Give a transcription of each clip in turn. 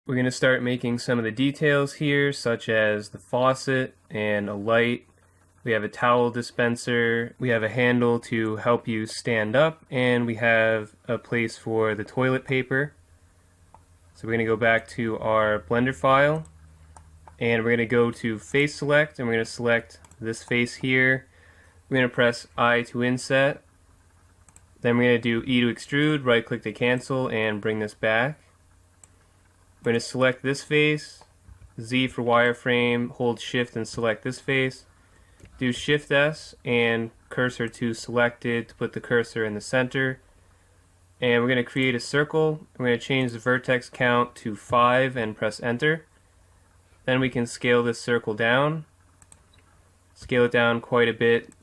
We're going to start making some of the details here, such as the faucet and a light. We have a towel dispenser, we have a handle to help you stand up, and we have a place for the toilet paper. So we're going to go back to our Blender file, and we're going to go to face select, and we're going to select this face here. We're going to press I to inset. Then we're going to do E to extrude, right click to cancel, and bring this back. We're going to select this face, Z for wireframe, hold shift and select this face. Do shift S and cursor to selected to put the cursor in the center. And we're going to create a circle. We're going to change the vertex count to 5 and press enter. Then we can scale this circle down. Scale it down quite a bit.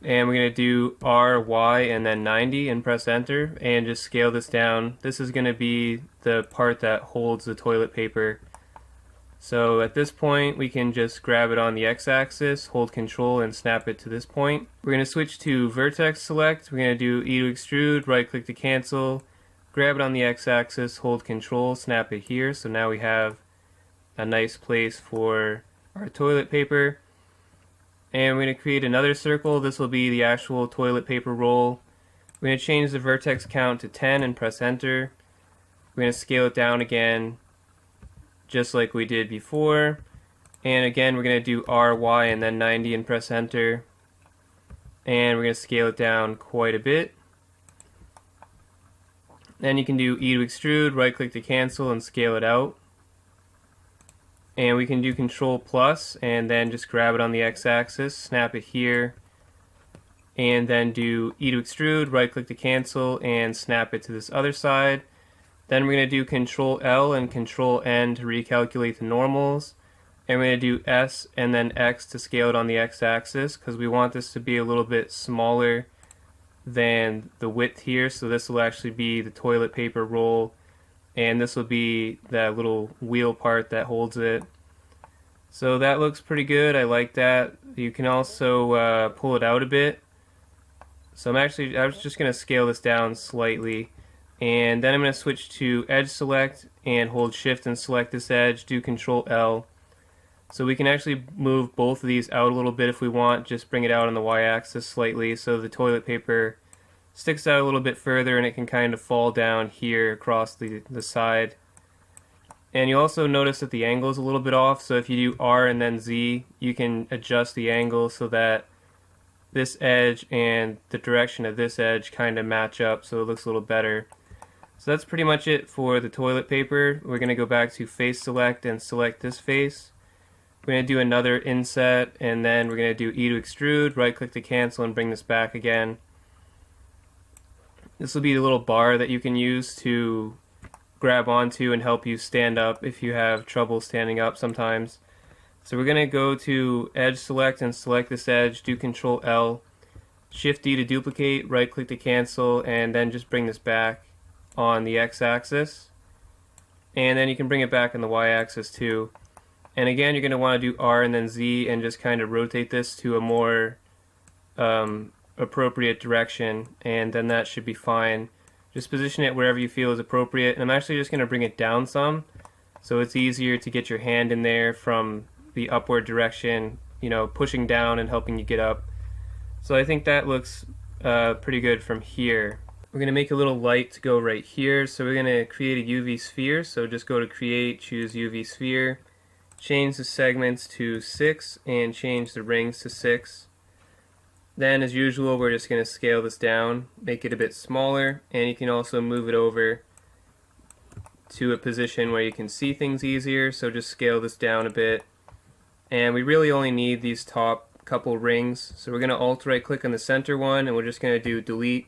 And we're going to do R, Y, and then 90 and press enter and just scale this down. This is going to be the part that holds the toilet paper. So at this point we can just grab it on the x-axis, hold control and snap it to this point. We're going to switch to vertex select. We're going to do E to extrude, right click to cancel, grab it on the x-axis, hold control, snap it here. So now we have a nice place for our toilet paper. And we're going to create another circle. This will be the actual toilet paper roll. We're going to change the vertex count to 10 and press enter. We're going to scale it down again, just like we did before. And again, we're going to do R, Y, and then 90 and press enter. And we're going to scale it down quite a bit. Then you can do E to extrude, right click to cancel, and scale it out. And we can do Control plus and then just grab it on the x-axis, snap it here, and then do E to extrude, right click to cancel, and snap it to this other side. Then we're going to do Control L and Control N to recalculate the normals. And we're going to do S and then X to scale it on the x-axis because we want this to be a little bit smaller than the width here. So this will actually be the toilet paper roll. And this will be that little wheel part that holds it. So that looks pretty good. I like that. You can also pull it out a bit. So I was just going to scale this down slightly. And then I'm going to switch to edge select and hold shift and select this edge, do Control L. So we can actually move both of these out a little bit if we want. Just bring it out on the y-axis slightly so the toilet paper sticks out a little bit further and it can kind of fall down here across the side. And you also notice that the angle is a little bit off, so if you do R and then Z, you can adjust the angle so that this edge and the direction of this edge kind of match up so it looks a little better. So that's pretty much it for the toilet paper. We're going to go back to face select and select this face. We're going to do another inset and then we're going to do E to extrude, right click to cancel and bring this back again. This will be the little bar that you can use to grab onto and help you stand up if you have trouble standing up sometimes. So we're going to go to edge select and select this edge, do Control L, Shift D to duplicate, right click to cancel, and then just bring this back on the x-axis. And then you can bring it back on the y-axis too. And again, you're going to want to do R and then Z and just kind of rotate this to a more appropriate direction, and then that should be fine. Just position it wherever you feel is appropriate, and I'm actually just going to bring it down some so it's easier to get your hand in there from the upward direction, you know, pushing down and helping you get up. So I think that looks pretty good from here. We're going to make a little light to go right here, so we're going to create a UV sphere. So just go to create, choose UV sphere, change the segments to 6 and change the rings to 6. Then, as usual, we're just going to scale this down, make it a bit smaller, and you can also move it over to a position where you can see things easier, so just scale this down a bit. And we really only need these top couple rings, so we're going to alt-right click on the center one, and we're just going to do delete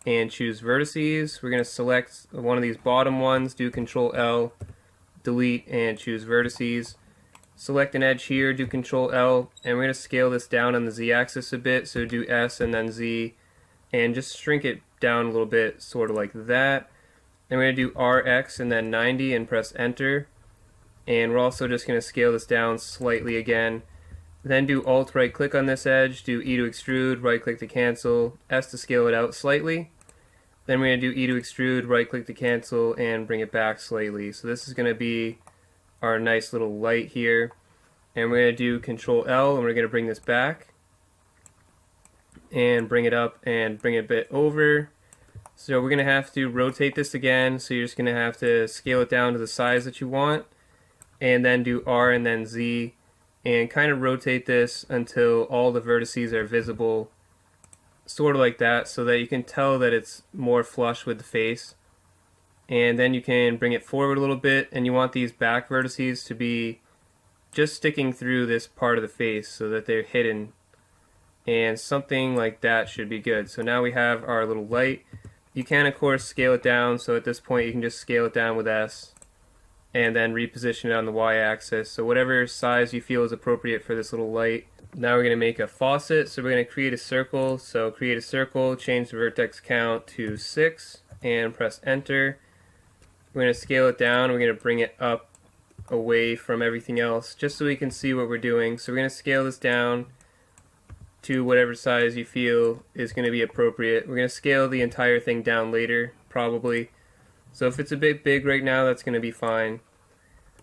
and choose vertices. We're going to select one of these bottom ones, do Control L, delete, and choose vertices. Select an edge here, do Control L, and we're going to scale this down on the Z-axis a bit, so do S and then Z, and just shrink it down a little bit, sort of like that. Then we're going to do RX and then 90 and press enter, and we're also just going to scale this down slightly again. Then do Alt right click on this edge, do E to extrude, right click to cancel, S to scale it out slightly, Then we're going to do E to extrude, right click to cancel, and bring it back slightly. So this is going to be our nice little light here. And we're going to do Control L, and we're going to bring this back. And bring it up and bring it a bit over. So we're going to have to rotate this again. So you're just going to have to scale it down to the size that you want. And then do R and then Z. And kind of rotate this until all the vertices are visible. Sort of like that, so that you can tell that it's more flush with the face. And then you can bring it forward a little bit, and you want these back vertices to be just sticking through this part of the face so that they're hidden. And something like that should be good. So now we have our little light. You can of course scale it down, so at this point you can just scale it down with S and then reposition it on the Y-axis. So whatever size you feel is appropriate for this little light. Now we're going to make a faucet, so we're going to create a circle. So create a circle, change the vertex count to 6 and press enter. We're going to scale it down, we're going to bring it up away from everything else just so we can see what we're doing. So we're going to scale this down to whatever size you feel is going to be appropriate. We're going to scale the entire thing down later, probably. So if it's a bit big right now, that's going to be fine.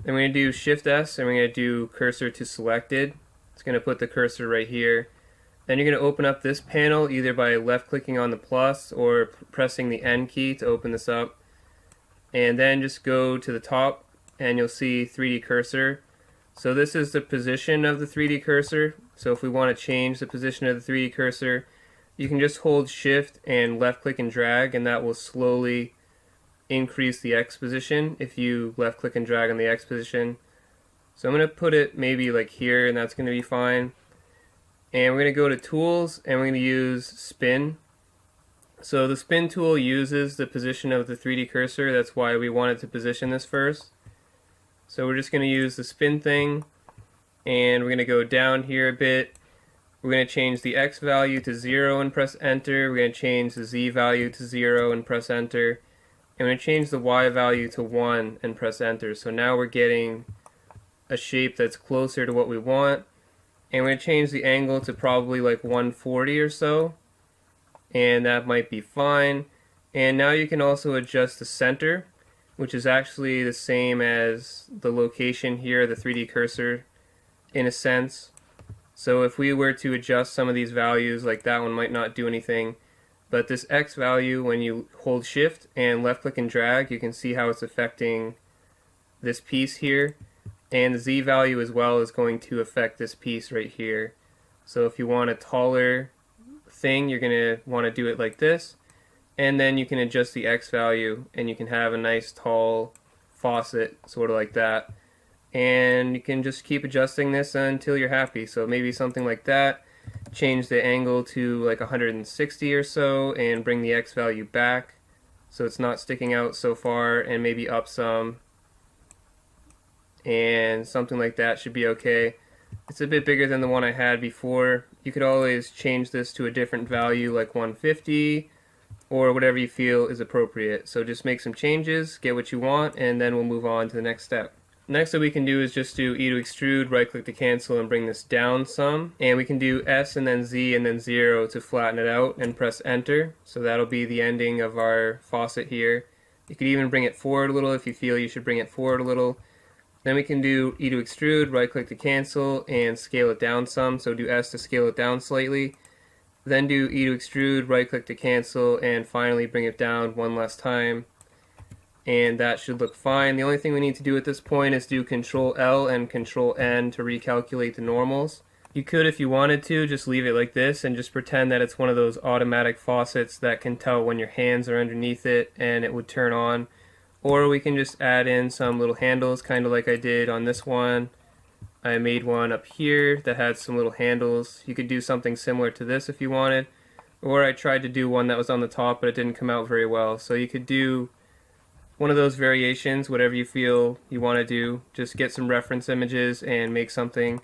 Then we're going to do Shift S, and we're going to do Cursor to Selected. It's going to put the cursor right here. Then you're going to open up this panel either by left-clicking on the plus or pressing the N key to open this up. And then just go to the top, and you'll see 3D Cursor. So this is the position of the 3D cursor. So if we want to change the position of the 3D cursor, you can just hold Shift and left click and drag, and that will slowly increase the X position if you left click and drag on the X position. So I'm going to put it maybe like here, and that's going to be fine. And we're going to go to Tools, and we're going to use Spin. So the Spin tool uses the position of the 3D cursor. That's why we wanted to position this first. So we're just going to use the spin thing, and we're going to go down here a bit. We're going to change the X value to 0 and press enter. We're going to change the Z value to 0 and press enter. And we're going to change the Y value to 1 and press enter. So now we're getting a shape that's closer to what we want. And we're going to change the angle to probably like 140 or so. And that might be fine. And now you can also adjust the center, which is actually the same as the location here, the 3D cursor, in a sense. So if we were to adjust some of these values, like that one might not do anything, but this X value, when you hold Shift and left click and drag, you can see how it's affecting this piece here. And the Z value as well is going to affect this piece right here. So if you want a taller thing, you're going to want to do it like this. And then you can adjust the X value, and you can have a nice tall faucet, sort of like that. And you can just keep adjusting this until you're happy. So maybe something like that. Change the angle to like 160 or so, and bring the X value back so it's not sticking out so far, and maybe up some. And something like that should be okay. It's a bit bigger than the one I had before. You could always change this to a different value, like 150. Or whatever you feel is appropriate. So just make some changes, get what you want, and then we'll move on to the next step. Next that we can do is just do E to extrude, right click to cancel, and bring this down some. And we can do S and then Z and then 0 to flatten it out, and press enter. So that'll be the ending of our faucet here. You could even bring it forward a little if you feel you should bring it forward a little. Then we can do E to extrude, right click to cancel, and scale it down some. So do S to scale it down slightly. Then do E to extrude, right click to cancel, and finally bring it down one last time. And that should look fine. The only thing we need to do at this point is do Control L and Control N to recalculate the normals. You could, if you wanted to, just leave it like this and just pretend that it's one of those automatic faucets that can tell when your hands are underneath it and it would turn on. Or we can just add in some little handles, kind of like I did on this one. I made one up here that had some little handles. You could do something similar to this if you wanted. Or I tried to do one that was on the top, but it didn't come out very well. So you could do one of those variations, whatever you feel you want to do. Just get some reference images and make something.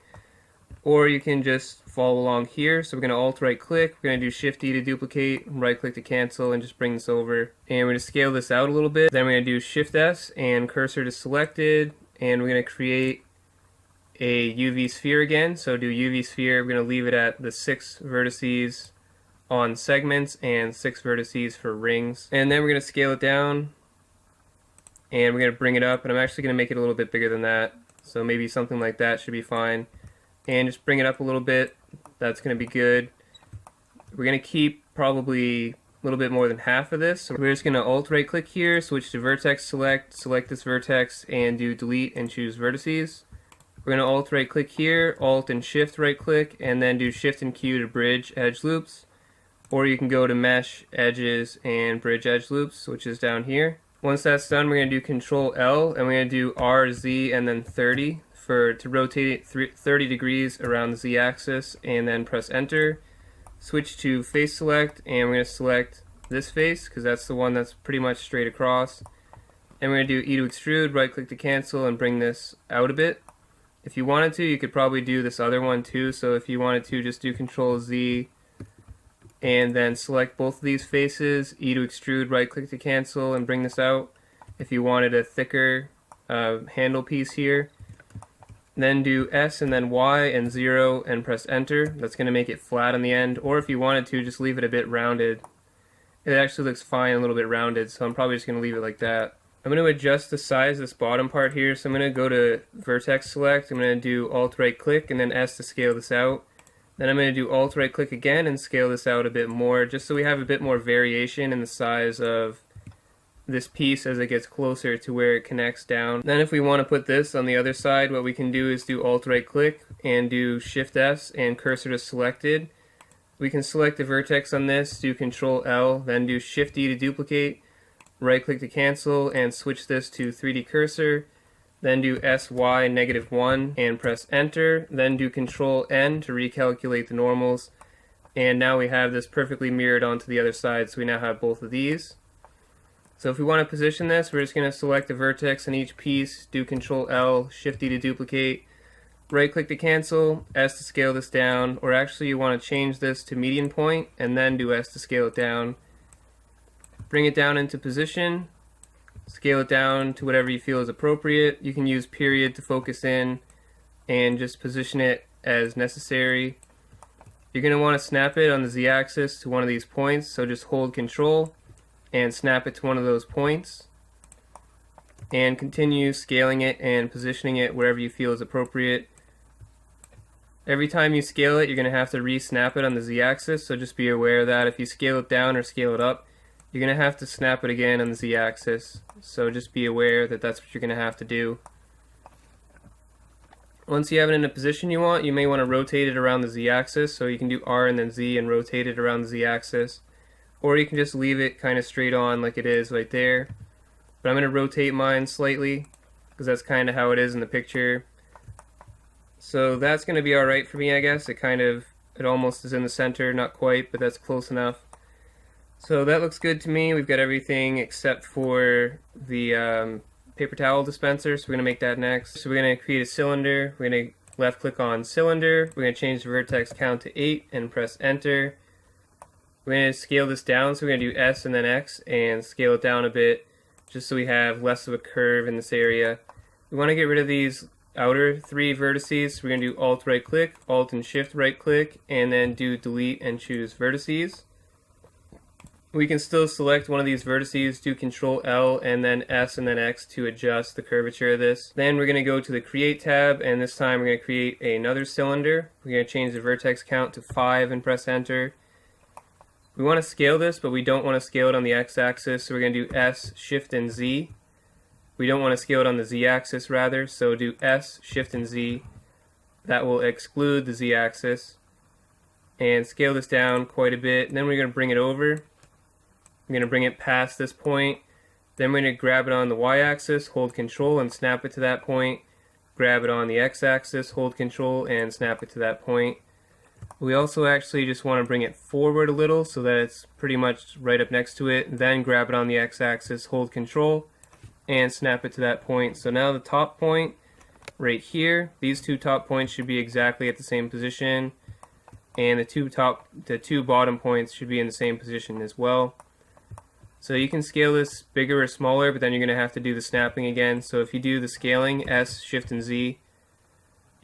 Or you can just follow along here. So we're going to Alt-right click. We're going to do Shift-D to duplicate, right click to cancel, and just bring this over. And we're going to scale this out a little bit. Then we're going to do Shift-S and cursor to selected. And we're going to create a UV sphere again. So do UV sphere. We're going to leave it at the 6 vertices on segments and 6 vertices for rings. And then we're going to scale it down and we're going to bring it up, and I'm actually going to make it a little bit bigger than that, so maybe something like that should be fine. And just bring it up a little bit, that's going to be good. We're going to keep probably a little bit more than half of this, so we're just going to alt right click here, switch to vertex select this vertex and do delete and choose vertices. We're going to alt right click here, alt and shift right click, and then do shift and Q to bridge edge loops. Or you can go to mesh edges and bridge edge loops, which is down here. Once that's done, we're going to do Control L and we're going to do R, Z, and then 30 to rotate it 30 degrees around the Z axis, and then press enter. Switch to face select and we're going to select this face because that's the one that's pretty much straight across. And we're going to do E to extrude, right click to cancel, and bring this out a bit. If you wanted to, you could probably do this other one too, so if you wanted to, just do Control Z and then select both of these faces, E to extrude, right click to cancel, and bring this out. If you wanted a thicker handle piece here, then do S and then Y and 0 and press enter. That's going to make it flat on the end, or if you wanted to, just leave it a bit rounded. It actually looks fine a little bit rounded, so I'm probably just going to leave it like that. I'm going to adjust the size of this bottom part here, so I'm going to go to vertex select, I'm going to do alt right click and then S to scale this out. Then I'm going to do alt right click again and scale this out a bit more, just so we have a bit more variation in the size of this piece as it gets closer to where it connects down. Then if we want to put this on the other side, what we can do is do alt right click and do shift S and cursor to selected. We can select the vertex on this, do Control L, then do shift D to duplicate, right click to cancel, and switch this to 3D cursor. Then do SY -1 and press enter, then do Control N to recalculate the normals, and now we have this perfectly mirrored onto the other side, so we now have both of these. So if we want to position this, we're just going to select the vertex on each piece, do Control L, Shift D to duplicate, right click to cancel, S to scale this down, or actually you want to change this to median point and then do S to scale it down. Bring it down into position, scale it down to whatever you feel is appropriate. You can use period to focus in and just position it as necessary. You're going to want to snap it on the Z axis to one of these points, so just hold Control and snap it to one of those points. And continue scaling it and positioning it wherever you feel is appropriate. Every time you scale it, you're going to have to re-snap it on the Z axis, so just be aware of that. If you scale it down or scale it up, you're going to have to snap it again on the Z axis, so just be aware that that's what you're going to have to do. Once you have it in a position you want, you may want to rotate it around the Z axis, so you can do R and then Z and rotate it around the Z axis, or you can just leave it kind of straight on like it is right there. But I'm going to rotate mine slightly because that's kind of how it is in the picture. So that's going to be alright for me, I guess. It almost is in the center, not quite, but that's close enough. So that looks good to me. We've got everything except for the paper towel dispenser, so we're going to make that next. So we're going to create a cylinder. We're going to left click on cylinder. We're going to change the vertex count to 8 and press enter. We're going to scale this down, so we're going to do S and then X and scale it down a bit just so we have less of a curve in this area. We want to get rid of these outer 3 vertices, so we're going to do alt right click, alt and shift right click, and then do delete and choose vertices. We can still select one of these vertices, do Control L and then S and then X to adjust the curvature of this. Then we're going to go to the Create tab, and this time we're going to create another cylinder. We're going to change the vertex count to 5 and press enter. We want to scale this, but we don't want to scale it on the X-axis, so we're going to do S, Shift, and Z. We don't want to scale it on the Z-axis rather, so do S, Shift, and Z. That will exclude the Z-axis. And scale this down quite a bit. And then we're going to bring it over. We're going to bring it past this point. Then we're going to grab it on the Y-axis, hold Control and snap it to that point. Grab it on the X-axis, hold Control and snap it to that point. We also actually just want to bring it forward a little so that it's pretty much right up next to it. Then grab it on the X-axis, hold Control and snap it to that point. So now the top point right here, these 2 top points should be exactly at the same position, and the two bottom points should be in the same position as well. So you can scale this bigger or smaller, but then you're going to have to do the snapping again. So if you do the scaling, S, Shift, and Z,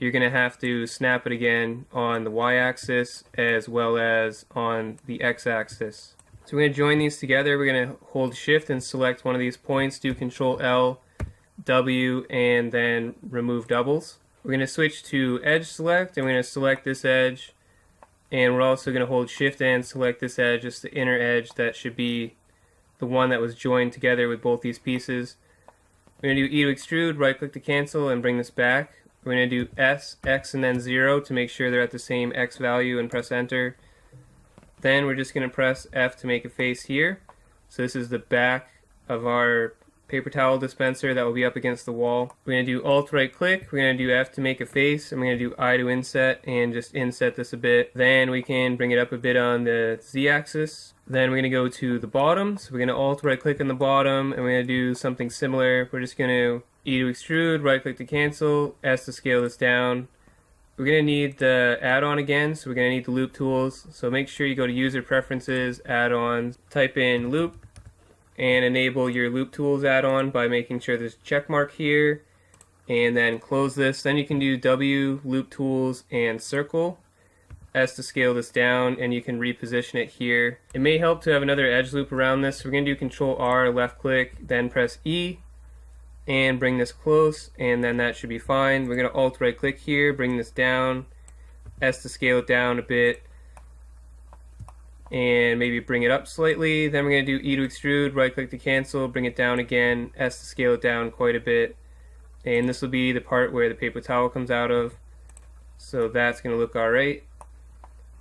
you're going to have to snap it again on the y-axis as well as on the x-axis. So we're going to join these together. We're going to hold shift and select one of these points, do Control L, W, and then remove doubles. We're going to switch to edge select, and we're going to select this edge, and we're also going to hold shift and select this edge, just the inner edge that should be the one that was joined together with both these pieces. We're going to do E to extrude, right click to cancel, and bring this back. We're going to do S, X, and then 0 to make sure they're at the same X value and press enter. Then we're just going to press F to make a face here. So this is the back of our paper towel dispenser that will be up against the wall. We're going to do Alt right click, we're going to do F to make a face, and we're going to do I to inset and just inset this a bit. Then we can bring it up a bit on the Z axis. Then we're going to go to the bottom, so we're going to Alt right click on the bottom, and we're going to do something similar. We're just going to E to extrude, right click to cancel, S to scale this down. We're going to need the add-on again, so we're going to need the loop tools. So make sure you go to user preferences, add-ons, type in loop, and enable your loop tools add-on by making sure there's a check mark here, and then close this. Then you can do W, loop tools, and circle, S to scale this down, and you can reposition it here. It may help to have another edge loop around this, so we're going to do Control R, left click, then press E, and bring this close, and then that should be fine. We're going to Alt right click here, bring this down, S to scale it down a bit, and maybe bring it up slightly. Then we're going to do E to extrude, right click to cancel, bring it down again, S to scale it down quite a bit, and this will be the part where the paper towel comes out of. So that's going to look alright.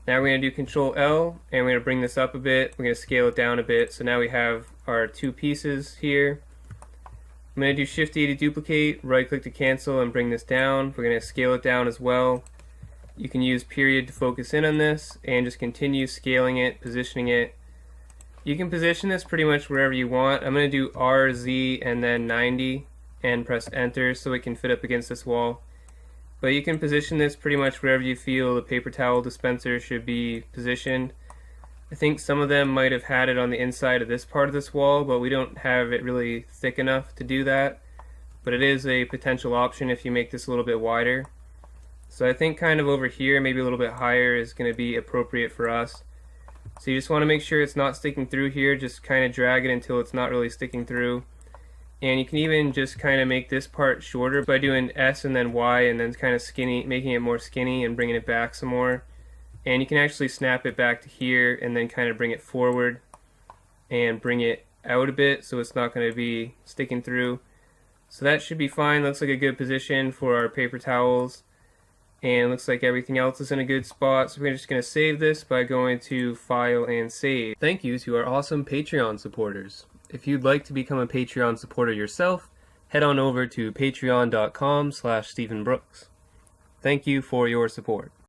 Now we're going to do Control L, and we're going to bring this up a bit. We're going to scale it down a bit. So now we have our two pieces here. I'm going to do Shift E to duplicate, right click to cancel, and bring this down. We're going to scale it down as well. You can use period to focus in on this and just continue scaling it, positioning it. You can position this pretty much wherever you want. I'm going to do R, Z, and then 90 and press enter so it can fit up against this wall. But you can position this pretty much wherever you feel the paper towel dispenser should be positioned. I think some of them might have had it on the inside of this part of this wall, but we don't have it really thick enough to do that. But it is a potential option if you make this a little bit wider. So I think kind of over here, maybe a little bit higher, is going to be appropriate for us. So you just want to make sure it's not sticking through here, just kind of drag it until it's not really sticking through. And you can even just kind of make this part shorter by doing S and then Y and then kind of skinny, making it more skinny and bringing it back some more. And you can actually snap it back to here and then kind of bring it forward and bring it out a bit so it's not going to be sticking through. So that should be fine. Looks like a good position for our paper towels. And looks like everything else is in a good spot. So we're just going to save this by going to File and Save. Thank you to our awesome Patreon supporters. If you'd like to become a Patreon supporter yourself, head on over to patreon.com/StephenBrooks. Thank you for your support.